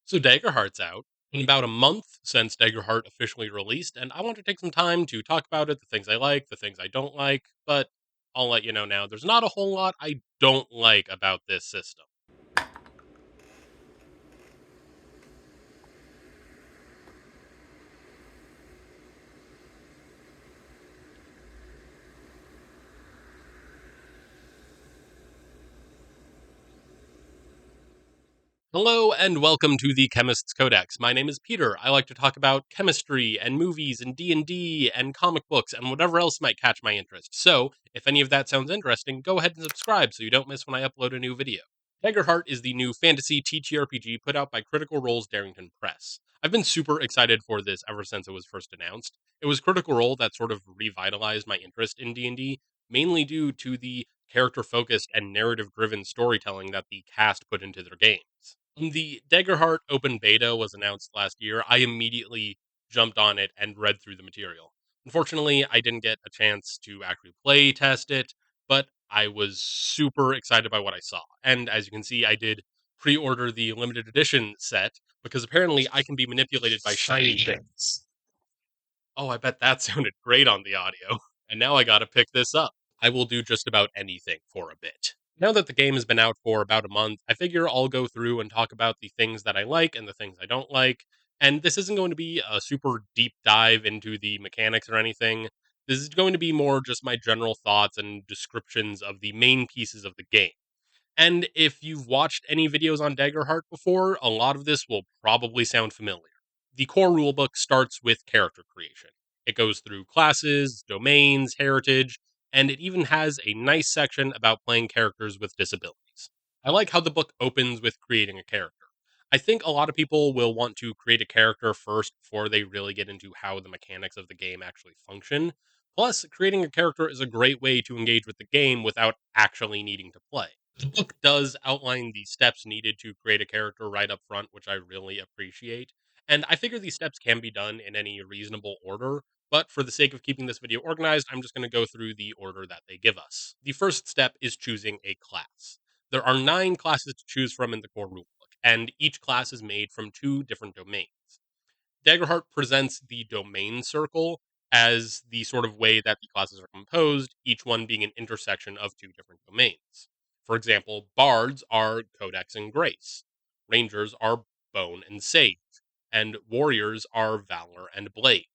So Daggerheart's out in about a month since Daggerheart officially released, and I want to take some time to talk about it, the things I like, the things I don't like, but I'll let you know now, there's not a whole lot I don't like about this system. Hello and welcome to the Chemist's Codex. My name is Peter. I like to talk about chemistry and movies and D&D and comic books and whatever else might catch my interest. So, if any of that sounds interesting, go ahead and subscribe so you don't miss when I upload a new video. Daggerheart is the new fantasy TTRPG put out by Critical Role's Darrington Press. I've been super excited for this ever since it was first announced. It was Critical Role that sort of revitalized my interest in D&D, mainly due to the character-focused and narrative-driven storytelling that the cast put into their games. When the Daggerheart open beta was announced last year, I immediately jumped on it and read through the material. Unfortunately, I didn't get a chance to actually play test it, but I was super excited by what I saw. And as you can see, I did pre order the limited edition set because apparently I can be manipulated by shiny things. Oh, I bet that sounded great on the audio. And now I gotta pick this up. I will do just about anything for a bit. Now that the game has been out for about a month, I figure I'll go through and talk about the things that I like and the things I don't like. And this isn't going to be a super deep dive into the mechanics or anything. This is going to be more just my general thoughts and descriptions of the main pieces of the game. And if you've watched any videos on Daggerheart before, a lot of this will probably sound familiar. The core rulebook starts with character creation. It goes through classes, domains, heritage, and it even has a nice section about playing characters with disabilities. I like how the book opens with creating a character. I think a lot of people will want to create a character first before they really get into how the mechanics of the game actually function. Plus, creating a character is a great way to engage with the game without actually needing to play. The book does outline the steps needed to create a character right up front, which I really appreciate. And I figure these steps can be done in any reasonable order, but for the sake of keeping this video organized, I'm just going to go through the order that they give us. The first step is choosing a class. There are 9 classes to choose from in the core rulebook, and each class is made from 2 different domains. Daggerheart presents the domain circle as the sort of way that the classes are composed, each one being an intersection of 2 different domains. For example, bards are codex and grace, rangers are bone and sage, and warriors are valor and blade.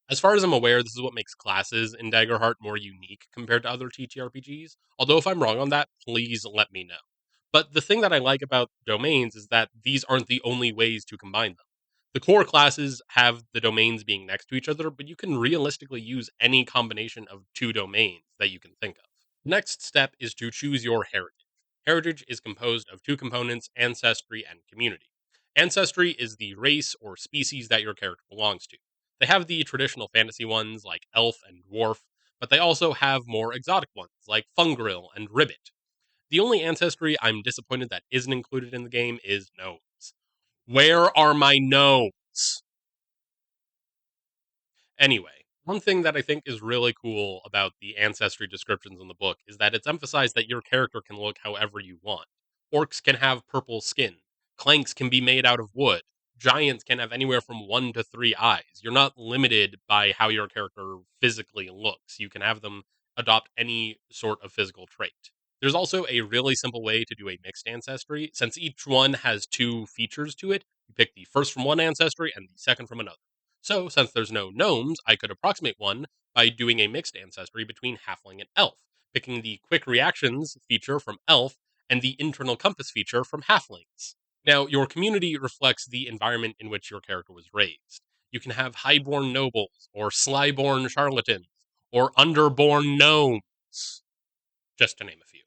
As far as I'm aware, this is what makes classes in Daggerheart more unique compared to other TTRPGs. Although, if I'm wrong on that, please let me know. But the thing that I like about domains is that these aren't the only ways to combine them. The core classes have the domains being next to each other, but you can realistically use any combination of 2 domains that you can think of. Next step is to choose your heritage. Heritage is composed of 2 components: ancestry and community. Ancestry is the race or species that your character belongs to. They have the traditional fantasy ones like elf and dwarf, but they also have more exotic ones like fungril and ribbit. The only ancestry I'm disappointed that isn't included in the game is gnomes. Where are my gnomes? Anyway, one thing that I think is really cool about the ancestry descriptions in the book is that it's emphasized that your character can look however you want. Orcs can have purple skin, clanks can be made out of wood, giants can have anywhere from 1 to 3 eyes. You're not limited by how your character physically looks. You can have them adopt any sort of physical trait. There's also a really simple way to do a mixed ancestry. Since each one has 2 features to it, you pick the first from one ancestry and the second from another. So, since there's no gnomes, I could approximate one by doing a mixed ancestry between halfling and elf, picking the quick reactions feature from elf and the internal compass feature from halflings. Now, your community reflects the environment in which your character was raised. You can have highborn nobles, or slyborn charlatans, or underborn gnomes, just to name a few.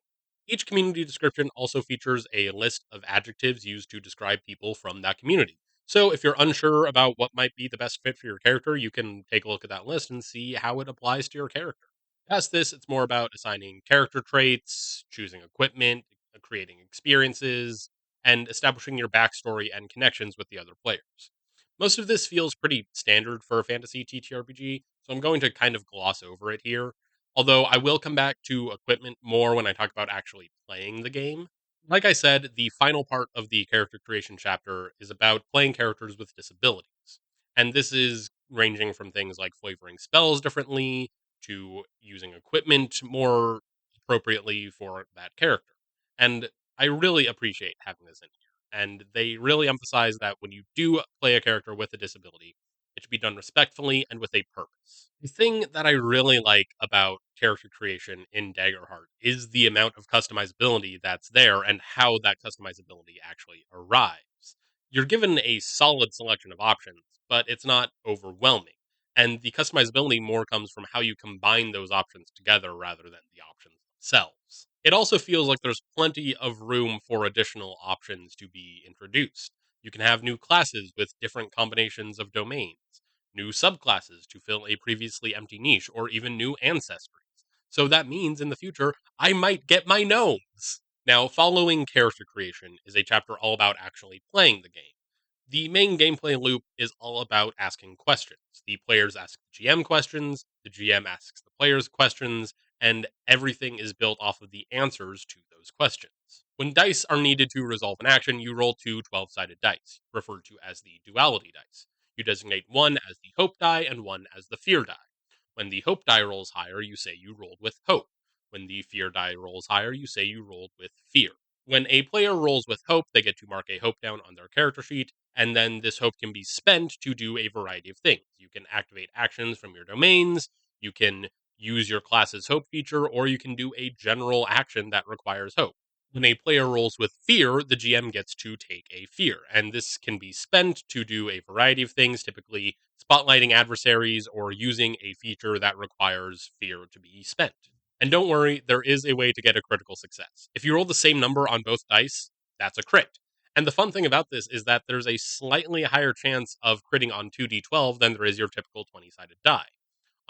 Each community description also features a list of adjectives used to describe people from that community. So if you're unsure about what might be the best fit for your character, you can take a look at that list and see how it applies to your character. Past this, it's more about assigning character traits, choosing equipment, creating experiences, and establishing your backstory and connections with the other players. Most of this feels pretty standard for a fantasy TTRPG, so I'm going to kind of gloss over it here. Although I will come back to equipment more when I talk about actually playing the game. Like I said, the final part of the character creation chapter is about playing characters with disabilities. And this is ranging from things like flavoring spells differently to using equipment more appropriately for that character. And I really appreciate having this in here. And they really emphasize that when you do play a character with a disability, it should be done respectfully and with a purpose. The thing that I really like about character creation in Daggerheart is the amount of customizability that's there and how that customizability actually arrives. You're given a solid selection of options, but it's not overwhelming. And the customizability more comes from how you combine those options together rather than the options themselves. It also feels like there's plenty of room for additional options to be introduced. You can have new classes with different combinations of domains, new subclasses to fill a previously empty niche, or even new ancestries. So that means in the future, I might get my gnomes. Now, following character creation is a chapter all about actually playing the game. The main gameplay loop is all about asking questions. The players ask the GM questions, the GM asks the players questions, and everything is built off of the answers to those questions. When dice are needed to resolve an action, you roll two 12 sided dice, referred to as the duality dice. You designate one as the hope die and one as the fear die. When the hope die rolls higher, you say you rolled with hope. When the fear die rolls higher, you say you rolled with fear. When a player rolls with hope, they get to mark a hope down on their character sheet, and then this hope can be spent to do a variety of things. You can activate actions from your domains, you can use your class's hope feature, or you can do a general action that requires hope. When a player rolls with fear, the GM gets to take a fear, and this can be spent to do a variety of things, typically spotlighting adversaries or using a feature that requires fear to be spent. And don't worry, there is a way to get a critical success. If you roll the same number on both dice, that's a crit. And the fun thing about this is that there's a slightly higher chance of critting on 2d12 than there is your typical 20 sided die.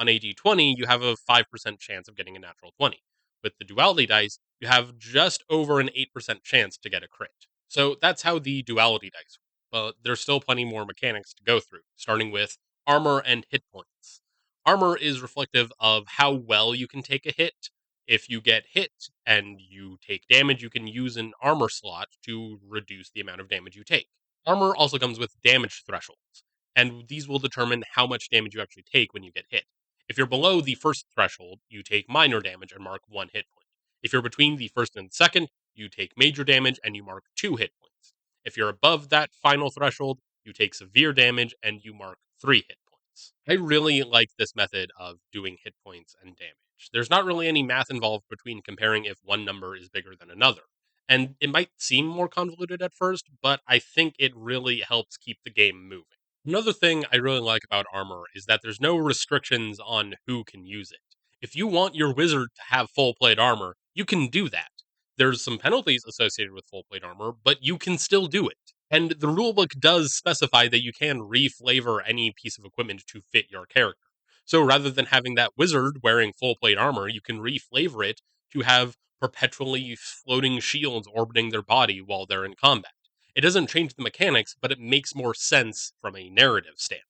On a d20, you have a 5% chance of getting a natural 20. With the duality dice, you have just over an 8% chance to get a crit. So that's how the duality dice work. But there's still plenty more mechanics to go through, starting with armor and hit points. Armor is reflective of how well you can take a hit. If you get hit and you take damage, you can use an armor slot to reduce the amount of damage you take. Armor also comes with damage thresholds, and these will determine how much damage you actually take when you get hit. If you're below the first threshold, you take minor damage and mark 1 hit point. If you're between the first and second, you take major damage and you mark 2 hit points. If you're above that final threshold, you take severe damage and you mark 3 hit points. I really like this method of doing hit points and damage. There's not really any math involved between comparing if one number is bigger than another. And it might seem more convoluted at first, but I think it really helps keep the game moving. Another thing I really like about armor is that there's no restrictions on who can use it. If you want your wizard to have full plate armor, you can do that. There's some penalties associated with full plate armor, but you can still do it. And the rulebook does specify that you can reflavor any piece of equipment to fit your character. So rather than having that wizard wearing full plate armor, you can reflavor it to have perpetually floating shields orbiting their body while they're in combat. It doesn't change the mechanics, but it makes more sense from a narrative standpoint.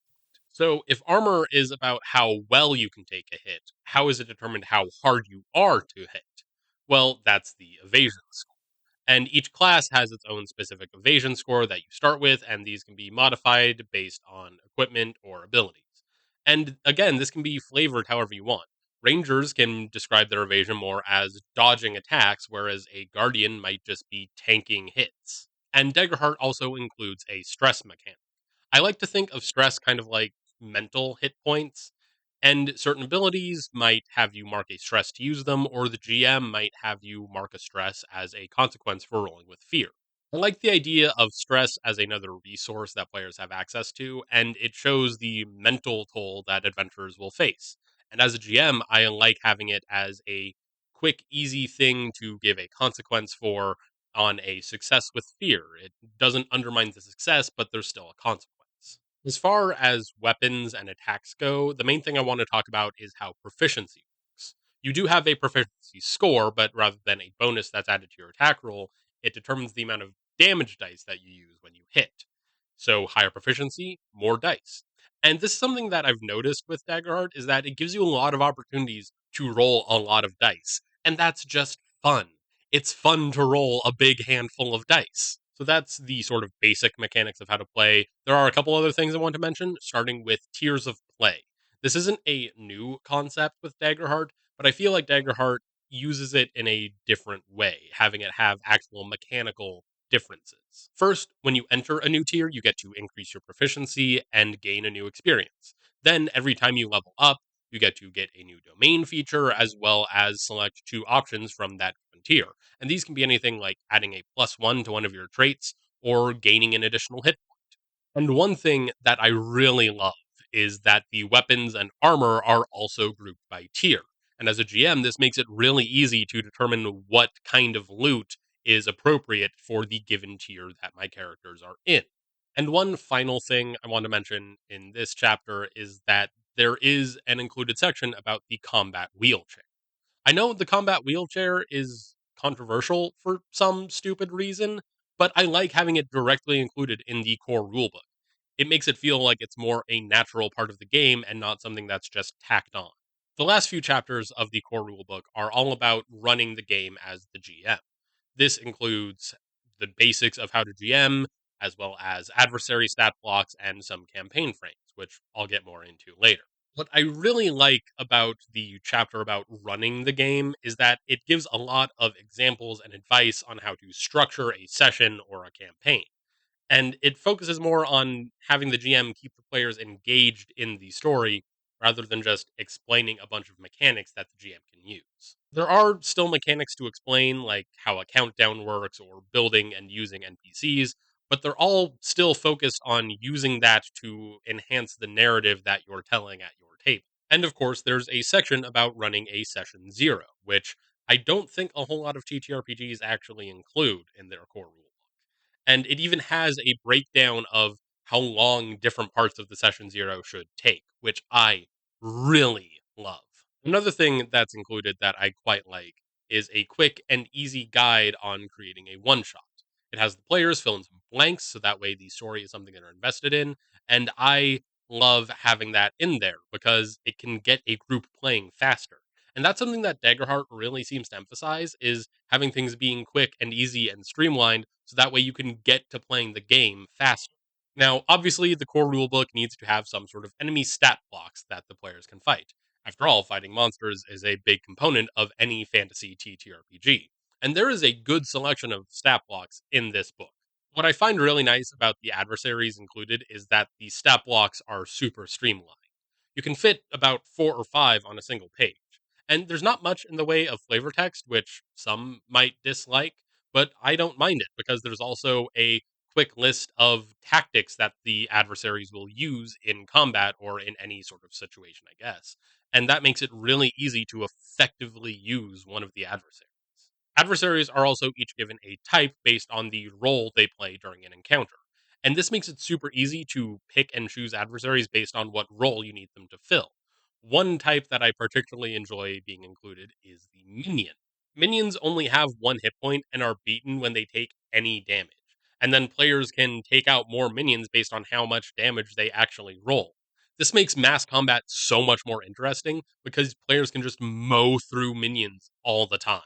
So, if armor is about how well you can take a hit, how is it determined how hard you are to hit? Well, that's the evasion score. And each class has its own specific evasion score that you start with, and these can be modified based on equipment or abilities. And again, this can be flavored however you want. Rangers can describe their evasion more as dodging attacks, whereas a guardian might just be tanking hits. And Daggerheart also includes a stress mechanic. I like to think of stress kind of like mental hit points, and certain abilities might have you mark a stress to use them, or the GM might have you mark a stress as a consequence for rolling with fear. I like the idea of stress as another resource that players have access to, and it shows the mental toll that adventurers will face. And as a GM, I like having it as a quick, easy thing to give a consequence for on a success with fear. It doesn't undermine the success, but there's still a consequence. As far as weapons and attacks go, the main thing I want to talk about is how proficiency works. You do have a proficiency score, but rather than a bonus that's added to your attack roll, it determines the amount of damage dice that you use when you hit. So higher proficiency, more dice. And this is something that I've noticed with Daggerheart is that it gives you a lot of opportunities to roll a lot of dice. And that's just fun. it's fun to roll a big handful of dice. So that's the sort of basic mechanics of how to play. There are a couple other things I want to mention, starting with tiers of play. This isn't a new concept with Daggerheart, but I feel like Daggerheart uses it in a different way, having it have actual mechanical differences. First, when you enter a new tier, you get to increase your proficiency and gain a new experience. Then, every time you level up, you get a new domain feature as well as select two options from that given tier. And these can be anything like adding a +1 to one of your traits or gaining an additional hit. And one thing that I really love is that the weapons and armor are also grouped by tier. And as a GM, this makes it really easy to determine what kind of loot is appropriate for the given tier that my characters are in. And one final thing I want to mention in this chapter is that there is an included section about the combat wheelchair. I know the combat wheelchair is controversial for some stupid reason, but I like having it directly included in the core rulebook. It makes it feel like it's more a natural part of the game and not something that's just tacked on. The last few chapters of the core rulebook are all about running the game as the GM. This includes the basics of how to GM, as well as adversary stat blocks and some campaign frames, which I'll get more into later. What I really like about the chapter about running the game is that it gives a lot of examples and advice on how to structure a session or a campaign. And it focuses more on having the GM keep the players engaged in the story rather than just explaining a bunch of mechanics that the GM can use. There are still mechanics to explain, like how a countdown works or building and using NPCs, but they're all still focused on using that to enhance the narrative that you're telling at your table. And of course, there's a section about running a session zero, which I don't think a whole lot of TTRPGs actually include in their core rule. And it even has a breakdown of how long different parts of the session zero should take, which I really love. Another thing that's included that I quite like is a quick and easy guide on creating a one shot. It has the players fill in some blanks so that way the story is something that are invested in. And I love having that in there because it can get a group playing faster. And that's something that Daggerheart really seems to emphasize is having things being quick and easy and streamlined so that way you can get to playing the game faster. Now, obviously, the core rulebook needs to have some sort of enemy stat blocks that the players can fight. After all, fighting monsters is a big component of any fantasy TTRPG, and there is a good selection of stat blocks in this book. What I find really nice about the adversaries included is that the stat blocks are super streamlined. You can fit about 4 or 5 on a single page. And there's not much in the way of flavor text, which some might dislike, but I don't mind it because there's also a quick list of tactics that the adversaries will use in combat or in any sort of situation, I guess. And that makes it really easy to effectively use one of the adversaries. Adversaries are also each given a type based on the role they play during an encounter. And this makes it super easy to pick and choose adversaries based on what role you need them to fill. One type that I particularly enjoy being included is the minion. Minions only have 1 hit point and are beaten when they take any damage. And then players can take out more minions based on how much damage they actually roll. This makes mass combat so much more interesting because players can just mow through minions all the time.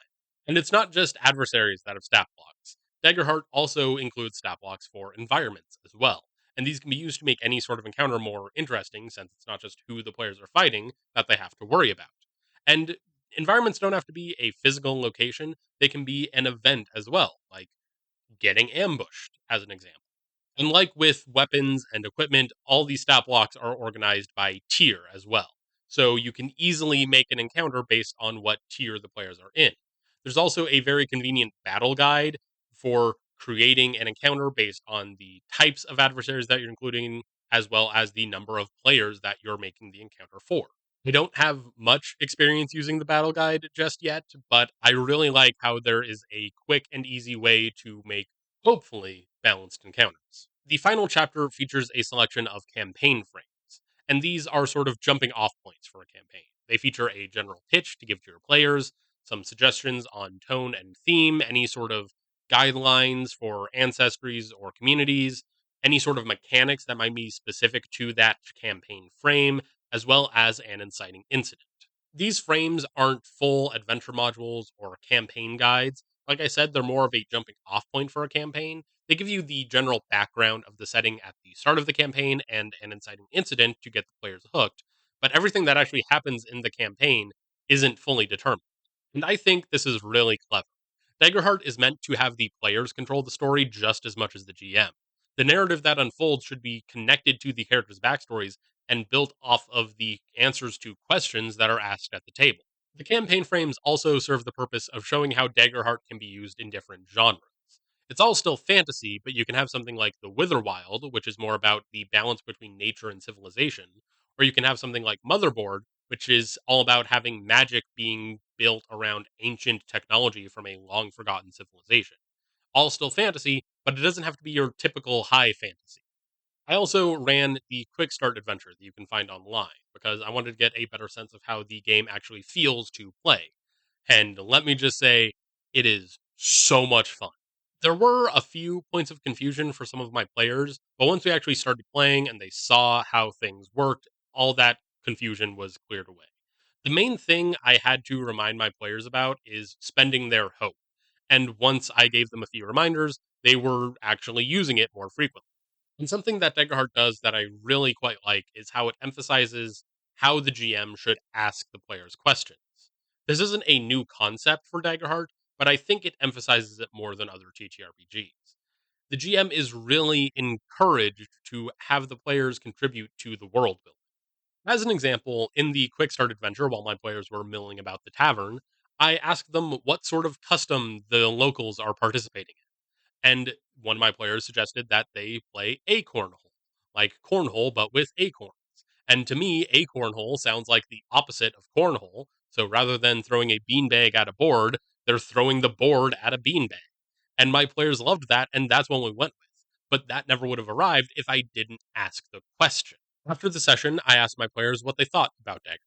And it's not just adversaries that have stat blocks. Daggerheart also includes stat blocks for environments as well. And these can be used to make any sort of encounter more interesting since it's not just who the players are fighting that they have to worry about. And environments don't have to be a physical location, they can be an event as well, like getting ambushed, as an example. Unlike with weapons and equipment, all these stat blocks are organized by tier as well. So you can easily make an encounter based on what tier the players are in. There's also a very convenient battle guide for creating an encounter based on the types of adversaries that you're including, as well as the number of players that you're making the encounter for. I don't have much experience using the battle guide just yet, but I really like how there is a quick and easy way to make hopefully balanced encounters. The final chapter features a selection of campaign frames, and these are sort of jumping off points for a campaign. They feature a general pitch to give to your players, some suggestions on tone and theme, any sort of guidelines for ancestries or communities, any sort of mechanics that might be specific to that campaign frame, as well as an inciting incident. These frames aren't full adventure modules or campaign guides, Like I said, they're more of a jumping off point for a campaign. They give you the general background of the setting at the start of the campaign and an inciting incident to get the players hooked, but everything that actually happens in the campaign isn't fully determined. And I think this is really clever. Daggerheart is meant to have the players control the story just as much as the GM. The narrative that unfolds should be connected to the characters' backstories and built off of the answers to questions that are asked at the table. The campaign frames also serve the purpose of showing how Daggerheart can be used in different genres. It's all still fantasy, but you can have something like The Witherwild, which is more about the balance between nature and civilization, or you can have something like Motherboard, which is all about having magic being built around ancient technology from a long forgotten civilization. All still fantasy, but it doesn't have to be your typical high fantasy. I also ran the quick start adventure that you can find online because I wanted to get a better sense of how the game actually feels to play. And let me just say, it is so much fun. There were a few points of confusion for some of my players, but once we actually started playing and they saw how things worked, all that confusion was cleared away. The main thing I had to remind my players about is spending their hope. And once I gave them a few reminders, they were actually using it more frequently. And something that Daggerheart does that I really quite like is how it emphasizes how the GM should ask the players questions. This isn't a new concept for Daggerheart, but I think it emphasizes it more than other TTRPGs. The GM is really encouraged to have the players contribute to the world building. As an example, in the quick start adventure, while my players were milling about the tavern, I asked them what sort of custom the locals are participating in. And one of my players suggested that they play acornhole, like cornhole, but with acorns. And to me, acornhole sounds like the opposite of cornhole. So rather than throwing a beanbag at a board, they're throwing the board at a beanbag. And my players loved that, and that's what we went with. But that never would have arrived if I didn't ask the question. After the session, I asked my players what they thought about Dagger,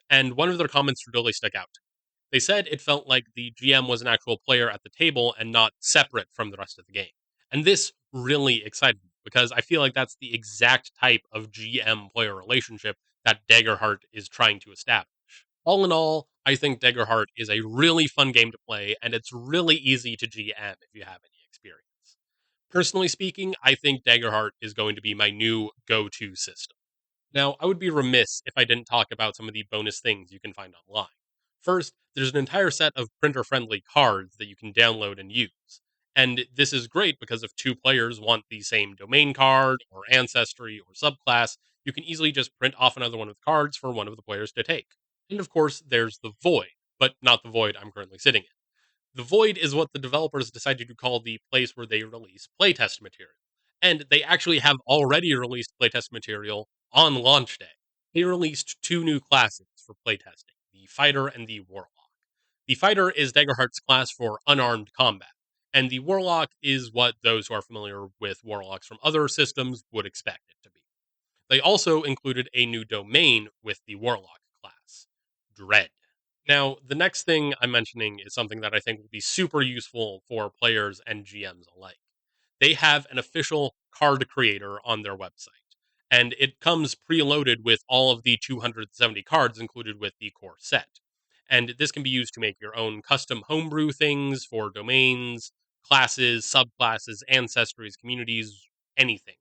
and one of their comments really stuck out. They said it felt like the GM was an actual player at the table and not separate from the rest of the game. And this really excited me because I feel like that's the exact type of GM player relationship that Daggerheart is trying to establish. All in all, I think Daggerheart is a really fun game to play, and it's really easy to GM if you have any experience. Personally speaking, I think Daggerheart is going to be my new go to system. Now, I would be remiss if I didn't talk about some of the bonus things you can find online. First, there's an entire set of printer friendly cards that you can download and use. And this is great because if two players want the same domain card, or ancestry, or subclass, you can easily just print off another one of the cards for one of the players to take. And of course, there's the Void, but not the Void I'm currently sitting in. The Void is what the developers decided to call the place where they release playtest material. And they actually have already released playtest material on launch day. They released two new classes for playtesting, the Fighter and the Warlock. The Fighter is Daggerheart's class for unarmed combat, and the Warlock is what those who are familiar with Warlocks from other systems would expect it to be. They also included a new domain with the Warlock class, Dread. Now, the next thing I'm mentioning is something that I think will be super useful for players and GMs alike. They have an official card creator on their website, and it comes preloaded with all of the 270 cards included with the core set. And this can be used to make your own custom homebrew things for domains, classes, subclasses, ancestries, communities, anything.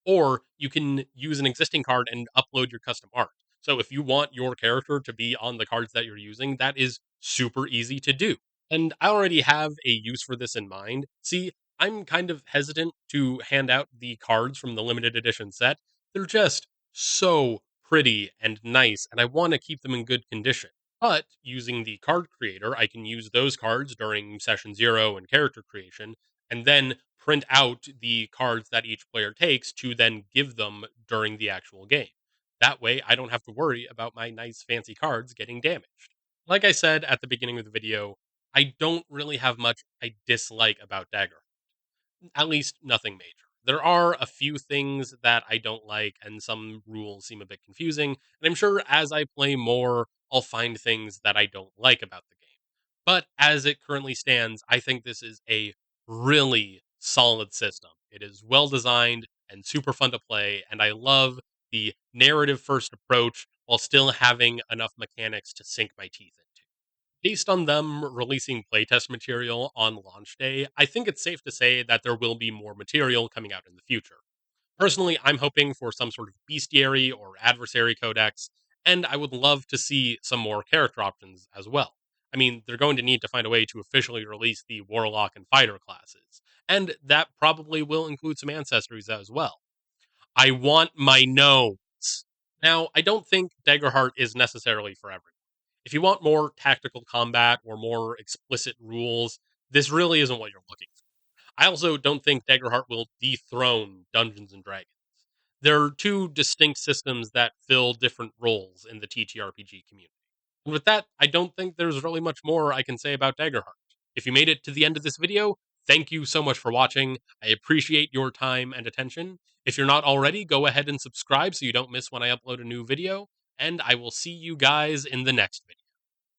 Or you can use an existing card and upload your custom art. So if you want your character to be on the cards that you're using, that is super easy to do. And I already have a use for this in mind. See, I'm kind of hesitant to hand out the cards from the limited edition set. They're just so pretty and nice, and I want to keep them in good condition. But using the card creator, I can use those cards during session 0 and character creation, and then print out the cards that each player takes to then give them during the actual game. That way, I don't have to worry about my nice fancy cards getting damaged. Like I said at the beginning of the video, I don't really have much I dislike about Dagger, at least nothing major. There are a few things that I don't like, and some rules seem a bit confusing. And I'm sure as I play more, I'll find things that I don't like about the game. But as it currently stands, I think this is a really solid system. It is well designed and super fun to play, and I love the narrative first approach while still having enough mechanics to sink my teeth into. Based on them releasing playtest material on launch day, I think it's safe to say that there will be more material coming out in the future. Personally, I'm hoping for some sort of bestiary or adversary codex, and I would love to see some more character options as well. I mean, they're going to need to find a way to officially release the Warlock and Fighter classes, and that probably will include some ancestries as well. I want my nodes. Now, I don't think Daggerheart is necessarily for everyone. If you want more tactical combat or more explicit rules, this really isn't what you're looking for. I also don't think Daggerheart will dethrone Dungeons and Dragons. There are two distinct systems that fill different roles in the TTRPG community. And with that, I don't think there's really much more I can say about Daggerheart. If you made it to the end of this video, thank you so much for watching. I appreciate your time and attention. If you're not already, go ahead and subscribe so you don't miss when I upload a new video, and I will see you guys in the next video.